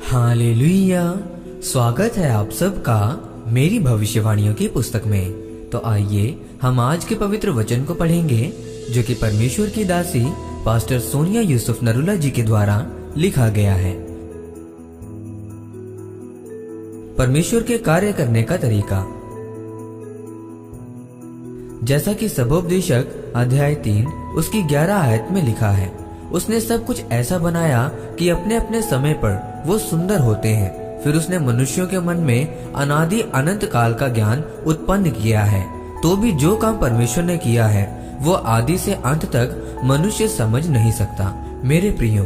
Hallelujah. स्वागत है आप सबका मेरी भविष्यवाणियों की पुस्तक में। तो आइए हम आज के पवित्र वचन को पढ़ेंगे जो कि परमेश्वर की दासी पास्टर सोनिया यूसुफ नरूला जी के द्वारा लिखा गया है। परमेश्वर के कार्य करने का तरीका। जैसा कि सबोपदेशक अध्याय 3 उसकी 11 आयत में लिखा है, उसने सब कुछ ऐसा बनाया कि अपने अपने समय पर वो सुंदर होते हैं। फिर उसने मनुष्यों के मन में अनादि अनंत काल का ज्ञान उत्पन्न किया है। तो भी जो काम परमेश्वर ने किया है वो आदि से अंत तक मनुष्य समझ नहीं सकता। मेरे प्रियो,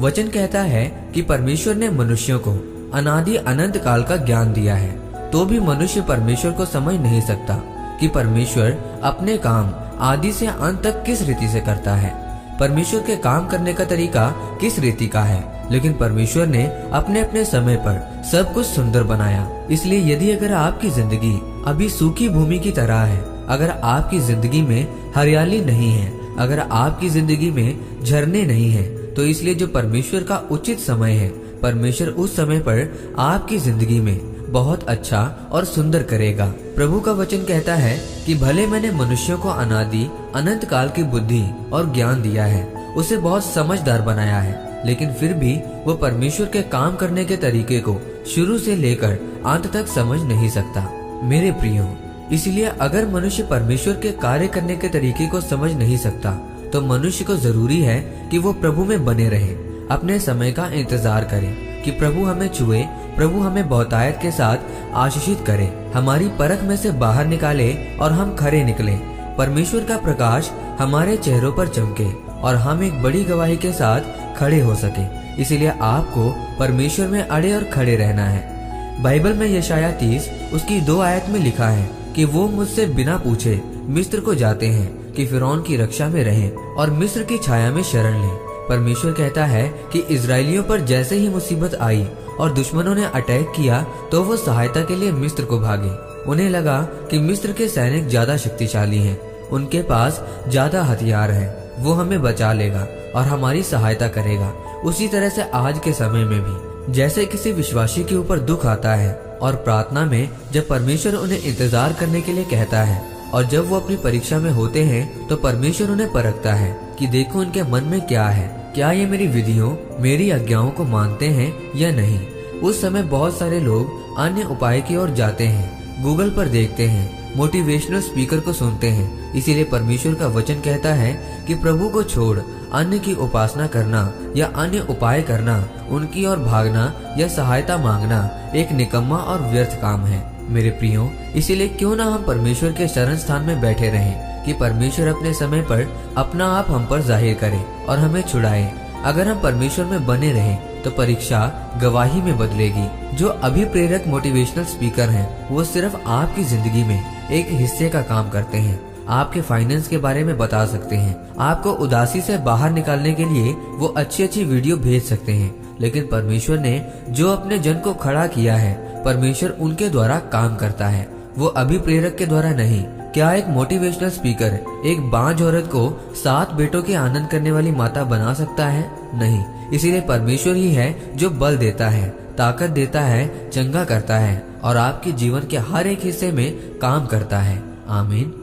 वचन कहता है कि परमेश्वर ने मनुष्यों को अनादि अनंत काल का ज्ञान दिया है। तो भी मनुष्य परमेश्वर को समझ नहीं सकता कि परमेश्वर अपने काम आदि से अंत तक किस रीति से करता है। परमेश्वर के काम करने का तरीका किस रीति का है, लेकिन परमेश्वर ने अपने अपने समय पर सब कुछ सुंदर बनाया। इसलिए यदि अगर आपकी जिंदगी अभी सूखी भूमि की तरह है, अगर आपकी जिंदगी में हरियाली नहीं है, अगर आपकी जिंदगी में झरने नहीं है, तो इसलिए जो परमेश्वर का उचित समय है, परमेश्वर उस समय पर आपकी जिंदगी में बहुत अच्छा और सुंदर करेगा। प्रभु का वचन कहता है कि भले मैंने मनुष्यों को अनादि अनंत काल की बुद्धि और ज्ञान दिया है, उसे बहुत समझदार बनाया है, लेकिन फिर भी वो परमेश्वर के काम करने के तरीके को शुरू से लेकर अंत तक समझ नहीं सकता। मेरे प्रियो, इसलिए अगर मनुष्य परमेश्वर के कार्य करने के तरीके को समझ नहीं सकता, तो मनुष्य को जरूरी है कि वो प्रभु में बने रहे, अपने समय का इंतजार करे कि प्रभु हमें छुए, प्रभु हमें बहुतायत के साथ आशीषित करे, हमारी परख में से बाहर निकाले और हम खरे निकले। परमेश्वर का प्रकाश हमारे चेहरों पर चमके और हम एक बड़ी गवाही के साथ खड़े हो सके। इसीलिए आपको परमेश्वर में अड़े और खड़े रहना है। बाइबल में यशाया 30 उसकी 2 आयत में लिखा है कि वो मुझसे बिना पूछे मिस्र को जाते हैं कि फिरौन की रक्षा में रहें और मिस्र की छाया में शरण लें। परमेश्वर कहता है कि इजरायलियों पर जैसे ही मुसीबत आई और दुश्मनों ने अटैक किया तो वो सहायता के लिए मिस्र को भागे। उन्हें लगा कि मिस्र के सैनिक ज्यादा शक्तिशाली हैं, उनके पास ज्यादा हथियार हैं, वो हमें बचा लेगा और हमारी सहायता करेगा। उसी तरह से आज के समय में भी जैसे किसी विश्वासी के ऊपर दुख आता है और प्रार्थना में जब परमेश्वर उन्हें इंतजार करने के लिए कहता है और जब वो अपनी परीक्षा में होते हैं तो परमेश्वर उन्हें परखता है कि देखो उनके मन में क्या है, क्या ये मेरी विधियों मेरी आज्ञाओं को मानते हैं या नहीं। उस समय बहुत सारे लोग अन्य उपाय की ओर जाते हैं, गूगल पर देखते हैं, मोटिवेशनल स्पीकर को सुनते हैं। इसीलिए परमेश्वर का वचन कहता है कि प्रभु को छोड़ अन्य की उपासना करना या अन्य उपाय करना, उनकी ओर भागना या सहायता मांगना एक निकम्मा और व्यर्थ काम है। मेरे प्रियो, इसीलिए क्यों ना हम परमेश्वर के शरण स्थान में बैठे रहें कि परमेश्वर अपने समय पर अपना आप हम पर जाहिर करे और हमें छुड़ाए। अगर हम परमेश्वर में बने रहें तो परीक्षा गवाही में बदलेगी। जो अभिप्रेरक मोटिवेशनल स्पीकर हैं, वो सिर्फ आपकी जिंदगी में एक हिस्से का काम करते हैं। आपके फाइनेंस के बारे में बता सकते हैं, आपको उदासी से बाहर निकालने के लिए वो अच्छी अच्छी वीडियो भेज सकते हैं, लेकिन परमेश्वर ने जो अपने जन को खड़ा किया है, परमेश्वर उनके द्वारा काम करता है, वो अभिप्रेरक के द्वारा नहीं। क्या एक मोटिवेशनल स्पीकर एक बांझ औरत को 7 बेटों के आनंद करने वाली माता बना सकता है? नहीं। इसीलिए परमेश्वर ही है जो बल देता है, ताकत देता है, चंगा करता है और आपके जीवन के हर एक हिस्से में काम करता है। आमीन।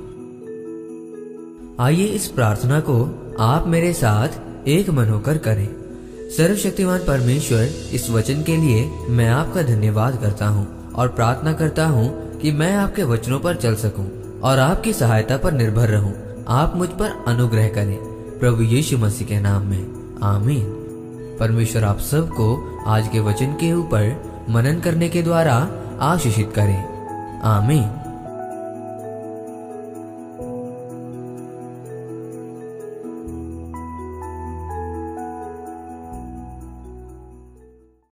आइए इस प्रार्थना को आप मेरे साथ एक मन होकर करें। सर्वशक्तिमान परमेश्वर, इस वचन के लिए मैं आपका धन्यवाद करता हूँ और प्रार्थना करता हूँ कि मैं आपके वचनों पर चल सकूं और आपकी सहायता पर निर्भर रहूं। आप मुझ पर अनुग्रह करें, प्रभु यीशु मसीह के नाम में। आमीन। परमेश्वर आप सबको आज के वचन के ऊपर मनन करने के द्वारा आशीषित करें। आमीन।